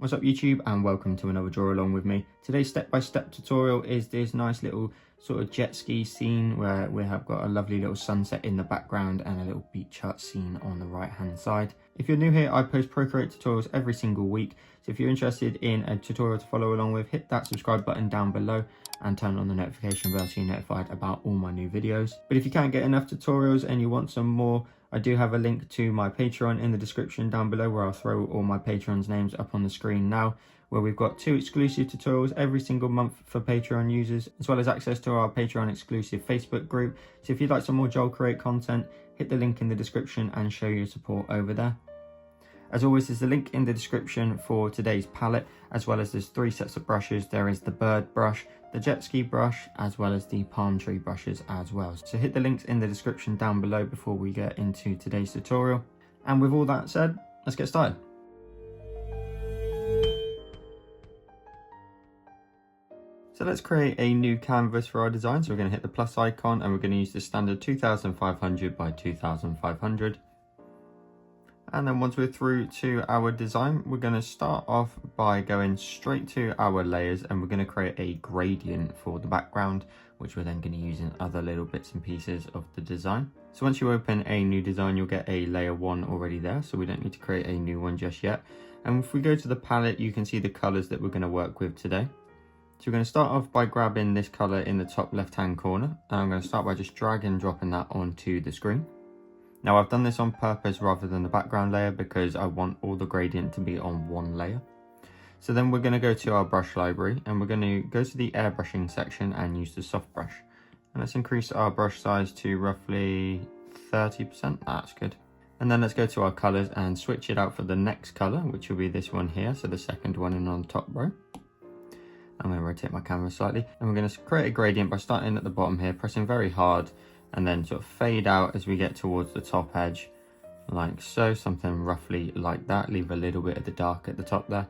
What's up YouTube, and welcome to another draw along with me. Today's step-by-step tutorial is this nice little sort of jet ski scene where we have got a lovely little sunset in the background and a little beach hut scene on the right hand side. If you're new here, I post Procreate tutorials every single week, so if you're interested in a tutorial to follow along with, hit that subscribe button down below and turn on the notification bell so you're notified about all my new videos. But if you can't get enough tutorials and you want some more, I do have a link to my Patreon in the description down below, where I'll throw all my patrons' names up on the screen now, where we've got 2 exclusive tutorials every single month for Patreon users, as well as access to our Patreon exclusive Facebook group. So if you'd like some more Joel Create content, hit the link in the description and show your support over there. As always, there's a link in the description for today's palette, as well as there's 3 sets of brushes. There is the bird brush, the jet ski brush, as well as the palm tree brushes as well. So hit the links in the description down below before we get into today's tutorial. And with all that said, let's get started. So let's create a new canvas for our design. So we're going to hit the plus icon and we're going to use the standard 2500 by 2500. And then once we're through to our design, we're going to start off by going straight to our layers, and we're going to create a gradient for the background, which we're then going to use in other little bits and pieces of the design. So once you open a new design, you'll get a layer 1 already there, so we don't need to create a new one just yet. And if we go to the palette, you can see the colors that we're going to work with today. So we're going to start off by grabbing this color in the top left hand corner, and I'm going to start by just dragging and dropping that onto the screen. Now I've done this on purpose rather than the background layer because I want all the gradient to be on one layer. So then we're going to go to our brush library and we're going to go to the airbrushing section and use the soft brush. And let's increase our brush size to roughly 30%, that's good. And then let's go to our colors and switch it out for the next color, which will be this one here, so the second one in on the top row. I'm going to rotate my camera slightly, and we're going to create a gradient by starting at the bottom here, pressing very hard, and then sort of fade out as we get towards the top edge, like so, something roughly like that. Leave a little bit of the dark at the top there.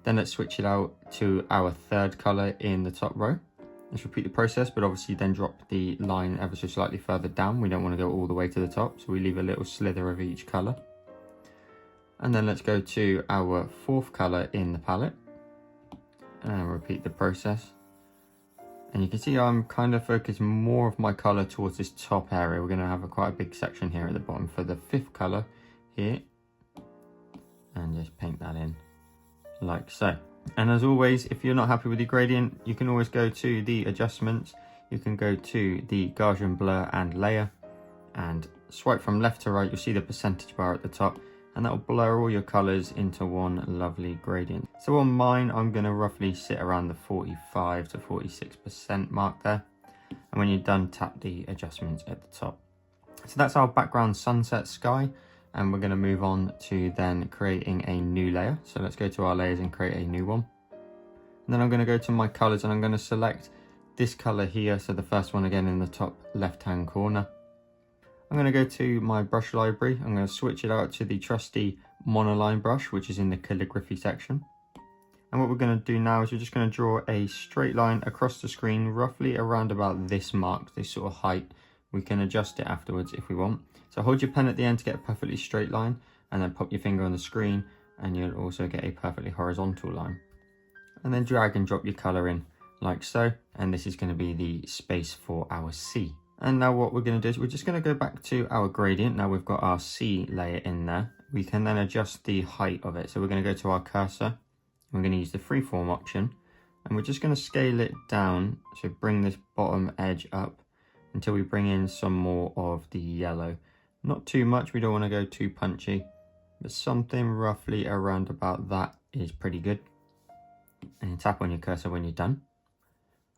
Then let's switch it out to our third color in the top row. Let's repeat the process, but obviously then drop the line ever so slightly further down. We don't want to go all the way to the top, so we leave a little slither of each color. And then let's go to our fourth color in the palette and repeat the process. And you can see I'm kind of focused more of my color towards this top area. We're going to have quite a big section here at the bottom for the fifth color here, and just paint that in like so. And as always, if you're not happy with your gradient, you can always go to the adjustments. You can go to the Gaussian blur and layer and swipe from left to right. You'll see the percentage bar at the top, and that will blur all your colors into one lovely gradient. So on mine, I'm going to roughly sit around the 45 to 46% mark there. And when you're done, tap the adjustments at the top. So that's our background sunset sky. And we're going to move on to then creating a new layer. So let's go to our layers and create a new one. And then I'm going to go to my colors and I'm going to select this color here. So the first one again in the top left-hand corner. I'm going to go to my brush library. I'm going to switch it out to the trusty monoline brush, which is in the calligraphy section. And what we're going to do now is we're just going to draw a straight line across the screen, roughly around about this mark, this sort of height. We can adjust it afterwards if we want. So hold your pen at the end to get a perfectly straight line, and then pop your finger on the screen and you'll also get a perfectly horizontal line. And then drag and drop your color in like so. And this is going to be the space for our C. And now what we're going to do is we're just going to go back to our gradient. Now we've got our C layer in there. We can then adjust the height of it. So we're going to go to our cursor. We're going to use the freeform option. And we're just going to scale it down. So bring this bottom edge up until we bring in some more of the yellow. Not too much. We don't want to go too punchy. But something roughly around about that is pretty good. And tap on your cursor when you're done.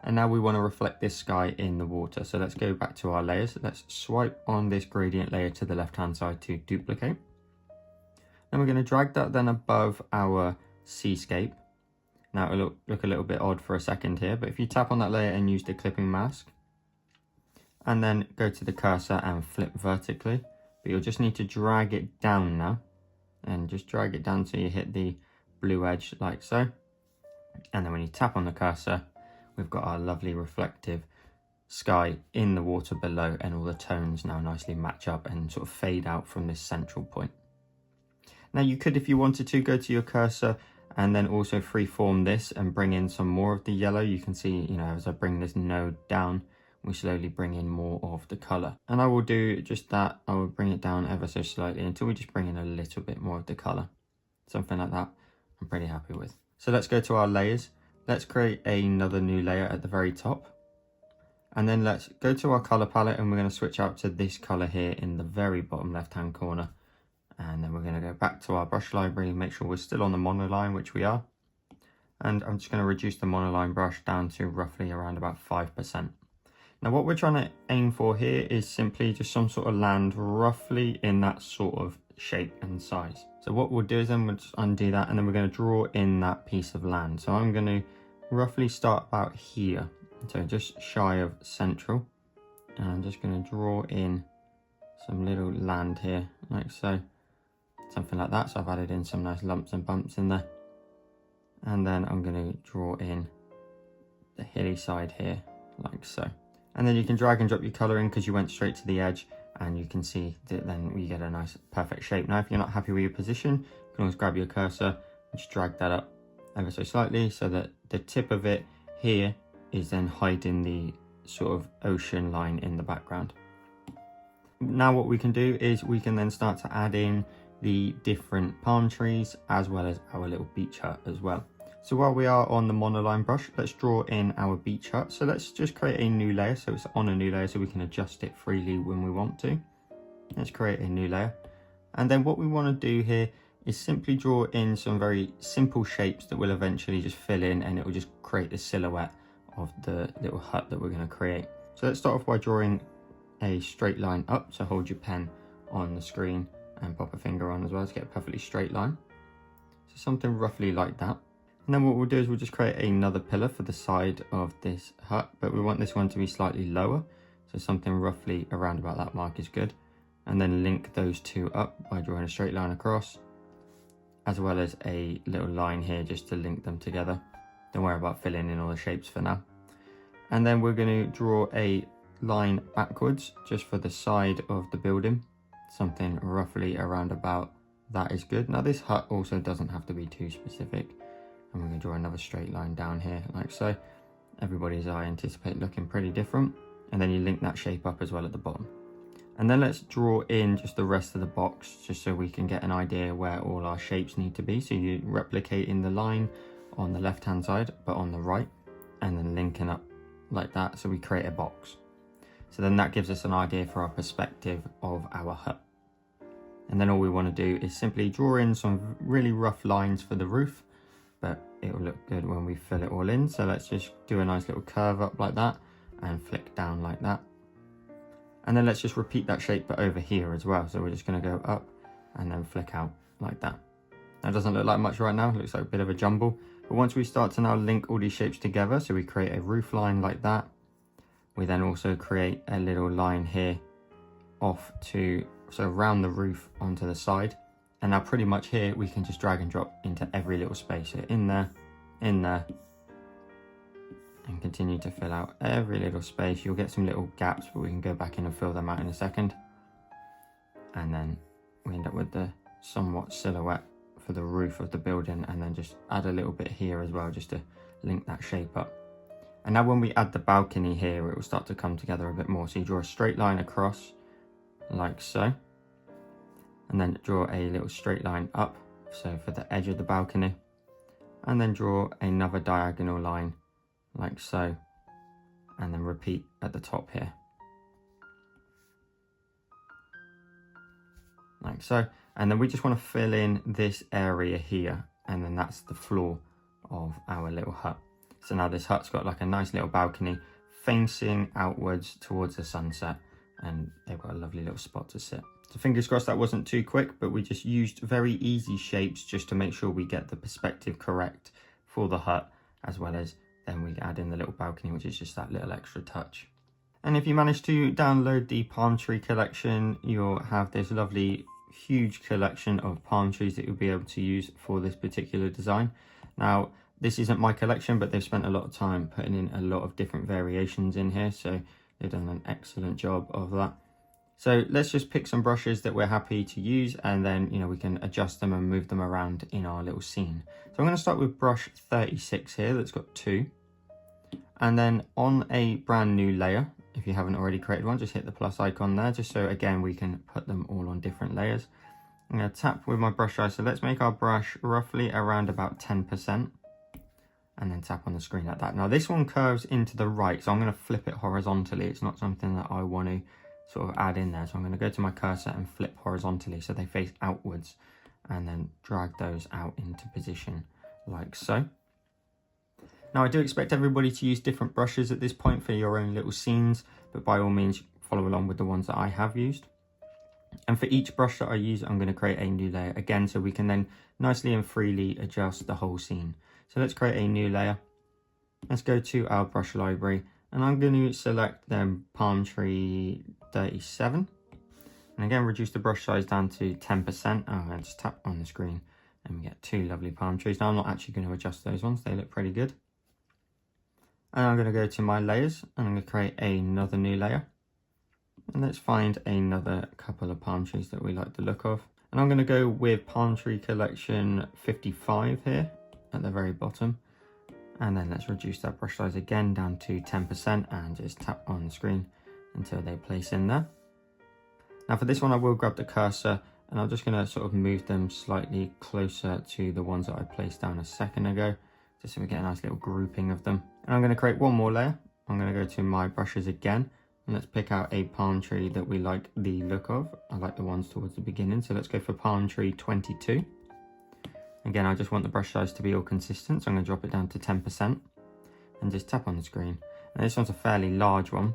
And now we want to reflect this sky in the water. So let's go back to our layers. Let's swipe on this gradient layer to the left-hand side to duplicate. Then we're going to drag that then above our seascape. Now it'll look a little bit odd for a second here, but if you tap on that layer and use the clipping mask, and then go to the cursor and flip vertically, but you'll just need to drag it down now, and just drag it down till you hit the blue edge like so. And then when you tap on the cursor, we've got our lovely reflective sky in the water below, and all the tones now nicely match up and sort of fade out from this central point. Now you could, if you wanted to, go to your cursor and then also freeform this and bring in some more of the yellow. You can see, you know, as I bring this node down, we slowly bring in more of the color. And I will do just that. I will bring it down ever so slightly until we just bring in a little bit more of the color. Something like that, I'm pretty happy with. So let's go to our layers. Let's create another new layer at the very top. And then let's go to our color palette, and we're going to switch out to this color here in the very bottom left hand corner. And then we're going to go back to our brush library, make sure we're still on the monoline, which we are. And I'm just going to reduce the monoline brush down to roughly around about 5%. Now what we're trying to aim for here is simply just some sort of land roughly in that sort of shape and size. So what we'll do is then we'll just undo that, and then we're going to draw in that piece of land. So I'm going to roughly start about here. So just shy of central, and I'm just going to draw in some little land here, like so, something like that. So I've added in some nice lumps and bumps in there, and then I'm going to draw in the hilly side here, like so. And then you can drag and drop your color in because you went straight to the edge, and you can see that then we get a nice perfect shape. Now if you're not happy with your position, you can always grab your cursor and just drag that up ever so slightly so that the tip of it here is then hiding the sort of ocean line in the background. Now what we can do is we can then start to add in the different palm trees as well as our little beach hut as well. So while we are on the monoline brush, let's draw in our beach hut. So let's just create a new layer, so it's on a new layer so we can adjust it freely when we want to. Let's create a new layer. And then what we want to do here is simply draw in some very simple shapes that will eventually just fill in, and it will just create the silhouette of the little hut that we're going to create. So let's start off by drawing a straight line up. So hold your pen on the screen and pop a finger on as well to get a perfectly straight line. So something roughly like that. And then what we'll do is we'll just create another pillar for the side of this hut, but we want this one to be slightly lower. So something roughly around about that mark is good. And then link those two up by drawing a straight line across, as well as a little line here just to link them together. Don't worry about filling in all the shapes for now. And then we're going to draw a line backwards just for the side of the building. Something roughly around about that is good. Now this hut also doesn't have to be too specific. And we're going to draw another straight line down here like so. Everybody's I anticipate looking pretty different. And then you link that shape up as well at the bottom. And then let's draw in just the rest of the box just so we can get an idea where all our shapes need to be. So you replicate in the line on the left hand side but on the right, and then linking up like that so we create a box. So then that gives us an idea for our perspective of our hut. And then all we want to do is simply draw in some really rough lines for the roof, but it will look good when we fill it all in. So let's just do a nice little curve up like that and flick down like that. And then let's just repeat that shape but over here as well. So we're just going to go up and then flick out like that. That doesn't look like much right now, it looks like a bit of a jumble. But once we start to now link all these shapes together, so we create a roof line like that, we then also create a little line here off to, so around the roof onto the side. And now pretty much here we can just drag and drop into every little space. So in there, and continue to fill out every little space. You'll get some little gaps, but we can go back in and fill them out in a second. And then we end up with the somewhat silhouette for the roof of the building, and then just add a little bit here as well just to link that shape up. And now when we add the balcony here, it will start to come together a bit more. So you draw a straight line across like so, and then draw a little straight line up, so for the edge of the balcony, and then draw another diagonal line like so, and then repeat at the top here like so. And then we just want to fill in this area here, and then that's the floor of our little hut. So now this hut's got like a nice little balcony facing outwards towards the sunset, and they've got a lovely little spot to sit. So fingers crossed that wasn't too quick, but we just used very easy shapes just to make sure we get the perspective correct for the hut, as well as then we add in the little balcony, which is just that little extra touch. And if you manage to download the palm tree collection, you'll have this lovely huge collection of palm trees that you'll be able to use for this particular design. Now this isn't my collection, but they've spent a lot of time putting in a lot of different variations in here, so they've done an excellent job of that. So let's just pick some brushes that we're happy to use, and then, you know, we can adjust them and move them around in our little scene. So I'm going to start with brush 36 here, that's got 2. And then on a brand new layer, if you haven't already created one, just hit the plus icon there, just so again we can put them all on different layers. I'm going to tap with my brush size, so let's make our brush roughly around about 10%. And then tap on the screen like that. Now this one curves into the right, so I'm going to flip it horizontally. It's not something that I want to sort of add in there. So I'm going to go to my cursor and flip horizontally so they face outwards, and then drag those out into position like so. Now I do expect everybody to use different brushes at this point for your own little scenes, but by all means follow along with the ones that I have used. And for each brush that I use, I'm going to create a new layer again, so we can then nicely and freely adjust the whole scene. So let's create a new layer. Let's go to our brush library, and I'm going to select palm tree 37. And again, reduce the brush size down to 10%. I'm going to just tap on the screen and we get 2 lovely palm trees. Now I'm not actually going to adjust those ones, they look pretty good. And I'm going to go to my layers, and I'm going to create another new layer. And let's find another couple of palm trees that we like the look of. And I'm going to go with palm tree collection 55 here at the very bottom. And then let's reduce that brush size again down to 10% and just tap on the screen until they place in there. Now for this one, I will grab the cursor, and I'm just going to sort of move them slightly closer to the ones that I placed down a second ago, just so we get a nice little grouping of them. And I'm going to create one more layer. I'm going to go to my brushes again, and let's pick out a palm tree that we like the look of. I like the ones towards the beginning, so let's go for palm tree 22. Again, I just want the brush size to be all consistent, so I'm going to drop it down to 10% and just tap on the screen. And this one's a fairly large one,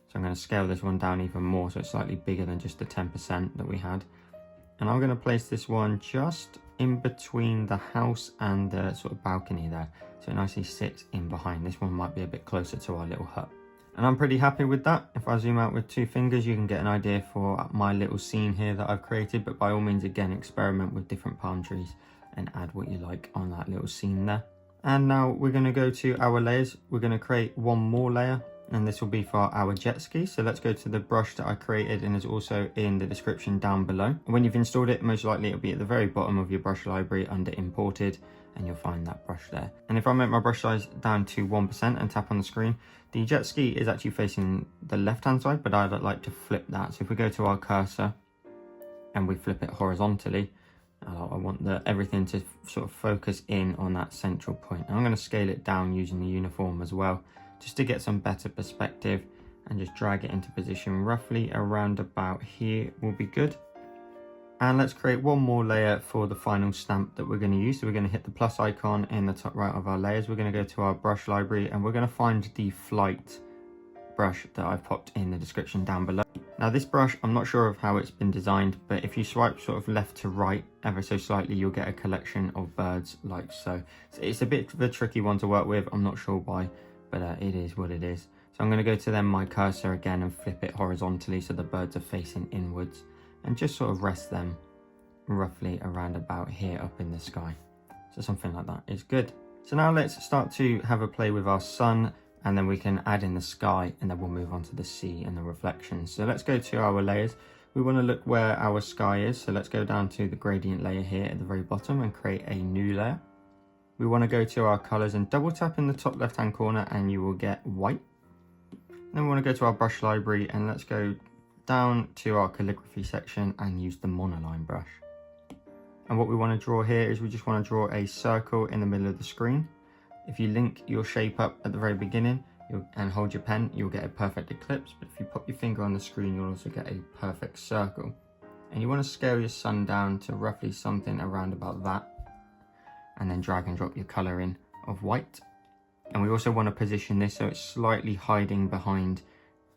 so I'm going to scale this one down even more, so it's slightly bigger than just the 10% that we had. And I'm going to place this one just in between the house and the sort of balcony there, so it nicely sits in behind. This one might be a bit closer to our little hut. And I'm pretty happy with that. If I zoom out with 2 fingers, you can get an idea for my little scene here that I've created, but by all means, again, experiment with different palm trees and add what you like on that little scene there. And now we're going to go to our layers. We're going to create one more layer, and this will be for our jet ski. So let's go to the brush that I created, and is also in the description down below. When you've installed it, most likely it'll be at the very bottom of your brush library under imported, and you'll find that brush there. And if I make my brush size down to 1% and tap on the screen, the jet ski is actually facing the left hand side, but I'd like to flip that. So if we go to our cursor and we flip it horizontally, I want everything to sort of focus in on that central point. And I'm going to scale it down using the uniform as well, just to get some better perspective, and just drag it into position roughly around about here will be good. And let's create one more layer for the final stamp that we're going to use. So we're going to hit the plus icon in the top right of our layers. We're going to go to our brush library, and we're going to find the flight brush that I've popped in the description down below. Now this brush, I'm not sure of how it's been designed, but if you swipe sort of left to right ever so slightly, you'll get a collection of birds like so. So it's a bit of a tricky one to work with. I'm not sure why, but it is what it is. So I'm going to go to then my cursor again and flip it horizontally so the birds are facing inwards, and just sort of rest them roughly around about here up in the sky. So something like that is good. So now let's start to have a play with our sun, and then we can add in the sky, and then we'll move on to the sea and the reflections. So let's go to our layers. We want to look where our sky is, so let's go down to the gradient layer here at the very bottom and create a new layer. We want to go to our colors and double tap in the top left hand corner, and you will get white. Then we want to go to our brush library, and let's go down to our calligraphy section and use the monoline brush. And what we want to draw here is we just want to draw a circle in the middle of the screen. If you link your shape up at the very beginning and hold your pen, you'll get a perfect ellipse. But if you pop your finger on the screen, you'll also get a perfect circle. And you want to scale your sun down to roughly something around about that, and then drag and drop your color in of white. And we also want to position this so it's slightly hiding behind,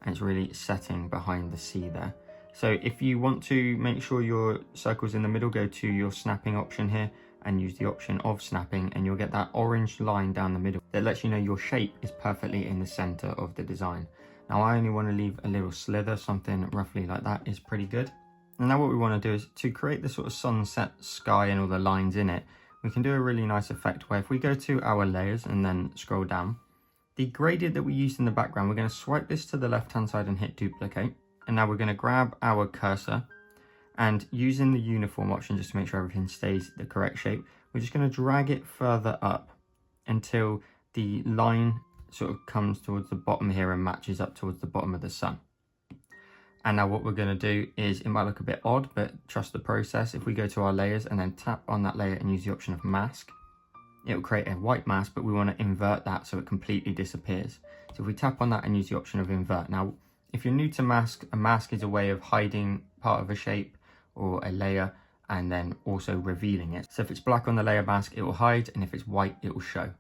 and it's really setting behind the sea there. So if you want to make sure your circle's in the middle, go to your snapping option here and use the option of snapping, and you'll get that orange line down the middle that lets you know your shape is perfectly in the center of the design. Now I only want to leave a little slither, something roughly like that is pretty good. And now what we want to do is to create the sort of sunset sky and all the lines in it. We can do a really nice effect where if we go to our layers and then scroll down, the gradient that we used in the background, we're going to swipe this to the left hand side and hit duplicate. And now we're going to grab our cursor, and using the uniform option just to make sure everything stays the correct shape, we're just going to drag it further up until the line sort of comes towards the bottom here and matches up towards the bottom of the sun. And now what we're going to do is, it might look a bit odd, but trust the process. If we go to our layers and then tap on that layer and use the option of mask, it will create a white mask, but we want to invert that so it completely disappears. So if we tap on that and use the option of invert. Now, if you're new to mask, a mask is a way of hiding part of a shape or a layer and then also revealing it. So if it's black on the layer mask, it will hide, and if it's white, it will show.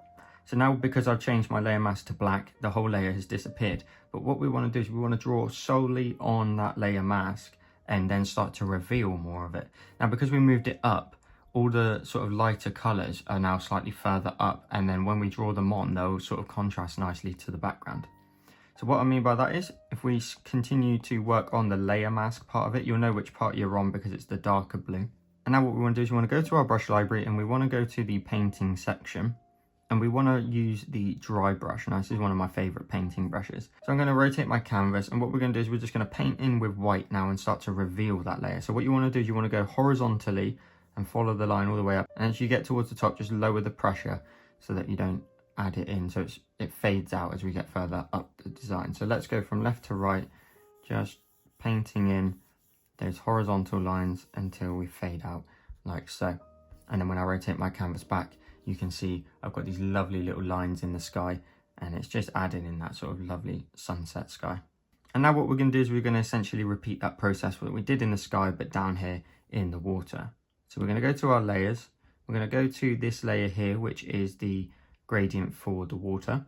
So now, because I've changed my layer mask to black, the whole layer has disappeared. But what we want to do is we want to draw solely on that layer mask and then start to reveal more of it. Now, because we moved it up, all the sort of lighter colours are now slightly further up, and then when we draw them on, they'll sort of contrast nicely to the background. So what I mean by that is, if we continue to work on the layer mask part of it, you'll know which part you're on because it's the darker blue. And now what we want to do is we want to go to our brush library, and we want to go to the painting section. And we want to use the dry brush. Now, this is one of my favourite painting brushes. So I'm going to rotate my canvas, and what we're going to do is we're just going to paint in with white now and start to reveal that layer. So what you want to do is you want to go horizontally and follow the line all the way up. And as you get towards the top, just lower the pressure so that you don't add it in. So it fades out as we get further up the design. So let's go from left to right, just painting in those horizontal lines until we fade out like so. And then when I rotate my canvas back, you can see I've got these lovely little lines in the sky, and it's just adding in that sort of lovely sunset sky. And now what we're going to do is we're going to essentially repeat that process that we did in the sky, but down here in the water. So we're going to go to our layers. We're going to go to this layer here, which is the gradient for the water.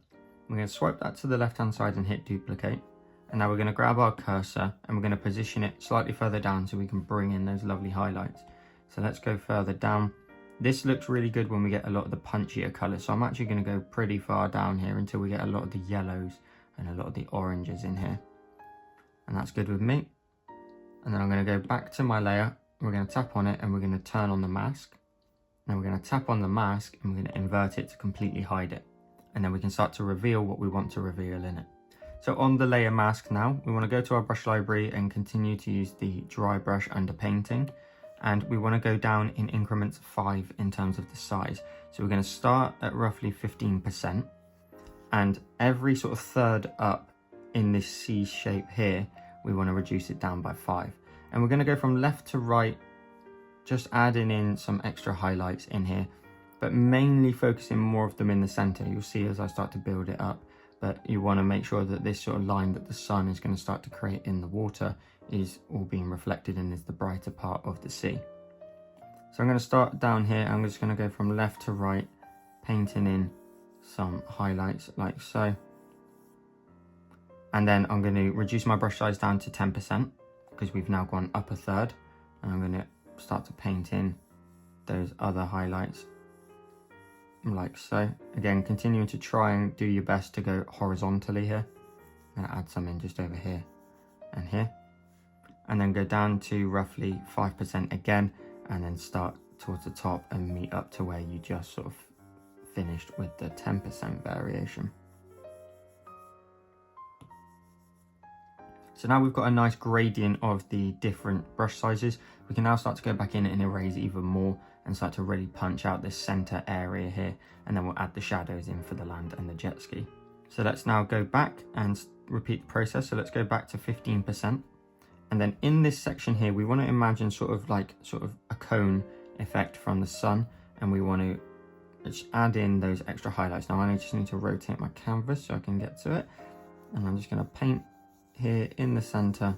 We're going to swipe that to the left hand side and hit duplicate. And now we're going to grab our cursor and we're going to position it slightly further down so we can bring in those lovely highlights. So let's go further down. This looks really good when we get a lot of the punchier colours. So I'm actually going to go pretty far down here until we get a lot of the yellows and a lot of the oranges in here. And that's good with me. And then I'm going to go back to my layer. We're going to tap on it and we're going to turn on the mask. Now we're going to tap on the mask and we're going to invert it to completely hide it. And then we can start to reveal what we want to reveal in it. So on the layer mask now, we want to go to our brush library and continue to use the dry brush under painting. And we want to go down in increments 5 in terms of the size. So we're going to start at roughly 15%, and every sort of third up in this C shape here, we want to reduce it down by 5. And we're going to go from left to right, just adding in some extra highlights in here, but mainly focusing more of them in the center. You'll see as I start to build it up, but you want to make sure that this sort of line that the sun is going to start to create in the water is all being reflected in as the brighter part of the sea. So I'm going to start down here. I'm just going to go from left to right, painting in some highlights like so. And then I'm going to reduce my brush size down to 10% because we've now gone up a third. And I'm going to start to paint in those other highlights like so. Again, continuing to try and do your best to go horizontally here. I'm going to add some in just over here and here. And then go down to roughly 5% again, and then start towards the top and meet up to where you just sort of finished with the 10% variation. So now we've got a nice gradient of the different brush sizes. We can now start to go back in and erase even more and start to really punch out this center area here, and then we'll add the shadows in for the land and the jet ski. So let's now go back and repeat the process. So let's go back to 15%. And then in this section here, we want to imagine sort of a cone effect from the sun, and we want to just add in those extra highlights. Now I just need to rotate my canvas so I can get to it, and I'm just going to paint here in the center,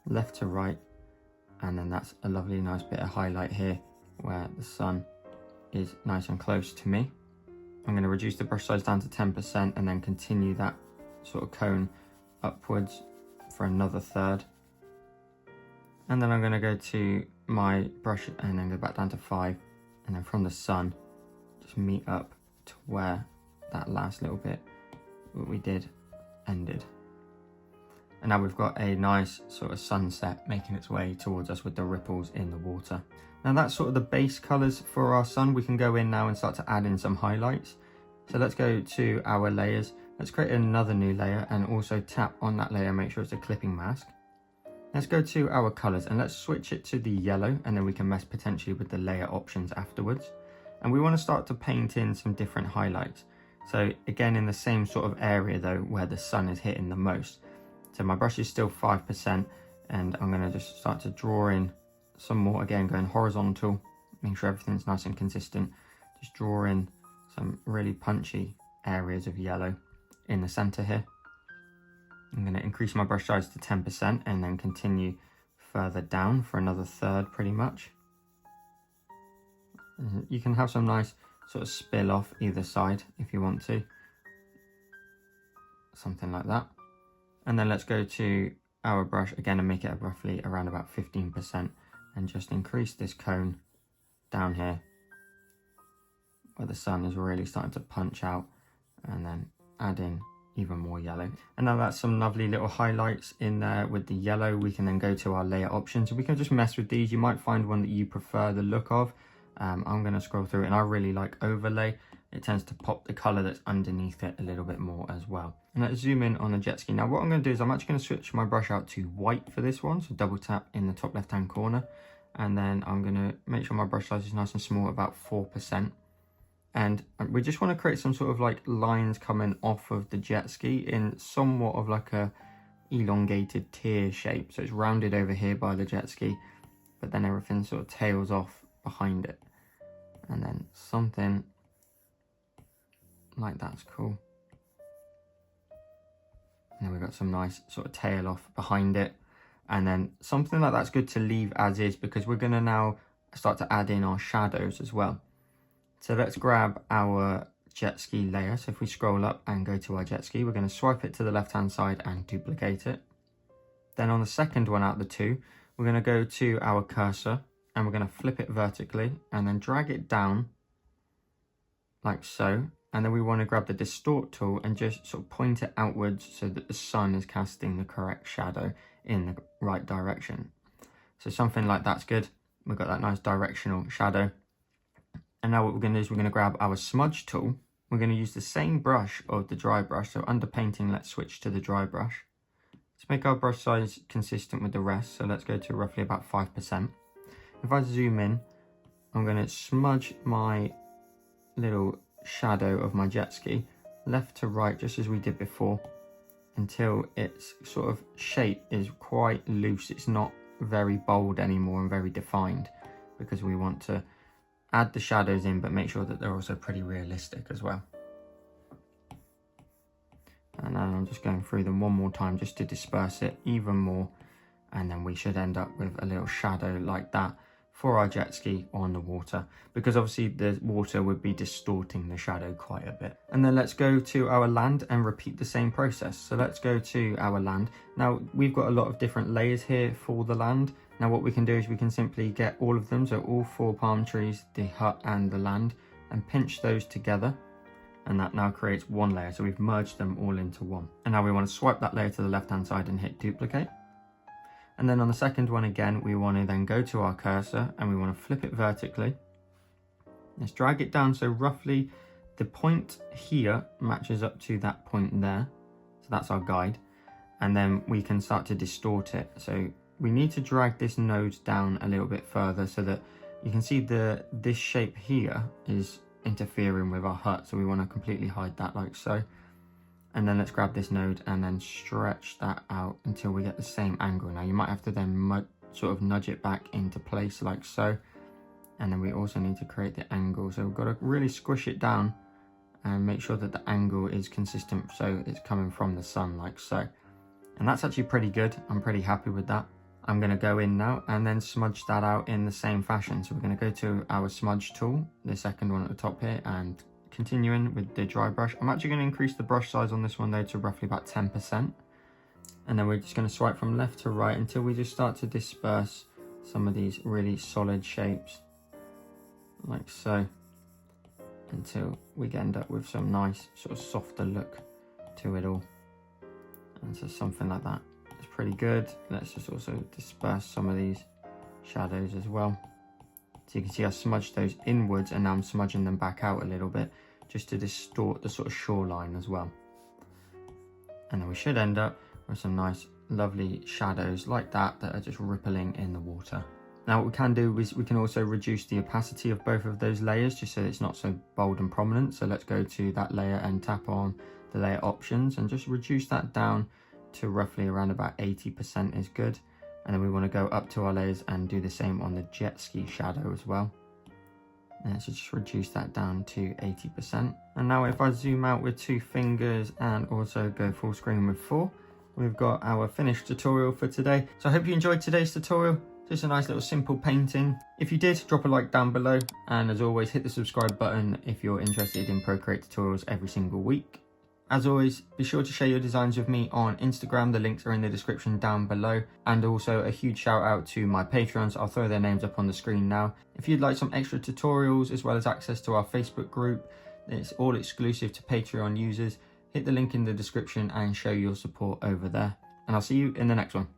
left to right, and then that's a lovely nice bit of highlight here where the sun is nice and close to me. I'm going to reduce the brush size down to 10% and then continue that sort of cone upwards for another third. And then I'm going to go to my brush and then go back down to 5, and then from the sun just meet up to where that last little bit what we did ended. And now we've got a nice sort of sunset making its way towards us with the ripples in the water. Now that's sort of the base colours for our sun. We can go in now and start to add in some highlights. So let's go to our layers. Let's create another new layer and also tap on that layer, make sure it's a clipping mask. Let's go to our colors and let's switch it to the yellow, and then we can mess potentially with the layer options afterwards. And we want to start to paint in some different highlights. So again, in the same sort of area though, where the sun is hitting the most. So my brush is still 5%, and I'm going to just start to draw in some more, again going horizontal, make sure everything's nice and consistent. Just draw in some really punchy areas of yellow in the center here. I'm going to increase my brush size to 10% and then continue further down for another third pretty much. You can have some nice sort of spill off either side if you want to. Something like that. And then let's go to our brush again and make it roughly around about 15% and just increase this cone down here where the sun is really starting to punch out, and then add in even more yellow. And now that's some lovely little highlights in there with the yellow. We can then go to our layer options and we can just mess with these. You might find one that you prefer the look of. I'm going to scroll through it, and I really like overlay. It tends to pop the color that's underneath it a little bit more as well. And let's zoom in on the jet ski. Now what I'm going to do is I'm actually going to switch my brush out to white for this one. So double tap in the top left hand corner, and then I'm going to make sure my brush size is nice and small, about 4%. And we just want to create some sort of like lines coming off of the jet ski in somewhat of like a elongated tear shape. So it's rounded over here by the jet ski, but then everything sort of tails off behind it. And then something like that's cool. And then we've got some nice sort of tail off behind it. And then something like that's good to leave as is, because we're going to now start to add in our shadows as well. So let's grab our jet ski layer. So if we scroll up and go to our jet ski, we're going to swipe it to the left hand side and duplicate it. Then on the second one out of the two, we're going to go to our cursor and we're going to flip it vertically and then drag it down like so. And then we want to grab the distort tool and just sort of point it outwards so that the sun is casting the correct shadow in the right direction. So something like that's good. We've got that nice directional shadow. And now what we're going to do is we're going to grab our smudge tool. We're going to use the same brush of the dry brush. So under painting, let's switch to the dry brush. Let's make our brush size consistent with the rest. So let's go to roughly about 5%. If I zoom in, I'm going to smudge my little shadow of my jet ski left to right, just as we did before, until its sort of shape is quite loose. It's not very bold anymore and very defined, because we want to add the shadows in, but make sure that they're also pretty realistic as well. And then I'm just going through them one more time just to disperse it even more. And then we should end up with a little shadow like that for our jet ski on the water, because obviously the water would be distorting the shadow quite a bit. And then let's go to our land and repeat the same process. So let's go to our land. Now we've got a lot of different layers here for the land. Now what we can do is we can simply get all of them, so all 4 palm trees, the hut and the land, and pinch those together, and that now creates one layer. So we've merged them all into one. And now we want to swipe that layer to the left hand side and hit duplicate. And then on the second one again, we want to then go to our cursor and we want to flip it vertically. Let's drag it down so roughly the point here matches up to that point there. So that's our guide. And then we can start to distort it. So we need to drag this node down a little bit further so that you can see this shape here is interfering with our hut. So we want to completely hide that like so. And then let's grab this node and then stretch that out until we get the same angle. Now you might have to then sort of nudge it back into place like so. And then we also need to create the angle. So we've got to really squish it down and make sure that the angle is consistent so it's coming from the sun like so. And that's actually pretty good. I'm pretty happy with that. I'm going to go in now and then smudge that out in the same fashion. So we're going to go to our smudge tool, the second one at the top here, and continuing with the dry brush. I'm actually going to increase the brush size on this one though to roughly about 10%. And then we're just going to swipe from left to right until we just start to disperse some of these really solid shapes like so, until we end up with some nice sort of softer look to it all. And so something like that is pretty good. Let's just also disperse some of these shadows as well. So you can see I smudged those inwards and now I'm smudging them back out a little bit just to distort the sort of shoreline as well. And then we should end up with some nice lovely shadows like that are just rippling in the water. Now what we can do is we can also reduce the opacity of both of those layers just so it's not so bold and prominent. So let's go to that layer and tap on the layer options and just reduce that down to roughly around about 80% is good. And then we want to go up to our layers and do the same on the jet ski shadow as well. So just reduce that down to 80%. And now if I zoom out with 2 fingers and also go full screen with 4, we've got our finished tutorial for today. So I hope you enjoyed today's tutorial. Just a nice little simple painting. If you did, drop a like down below. And as always, hit the subscribe button if you're interested in Procreate tutorials every single week. As always, be sure to share your designs with me on Instagram. The links are in the description down below. And also a huge shout out to my Patreons. I'll throw their names up on the screen now. If you'd like some extra tutorials as well as access to our Facebook group, it's all exclusive to Patreon users. Hit the link in the description and show your support over there. And I'll see you in the next one.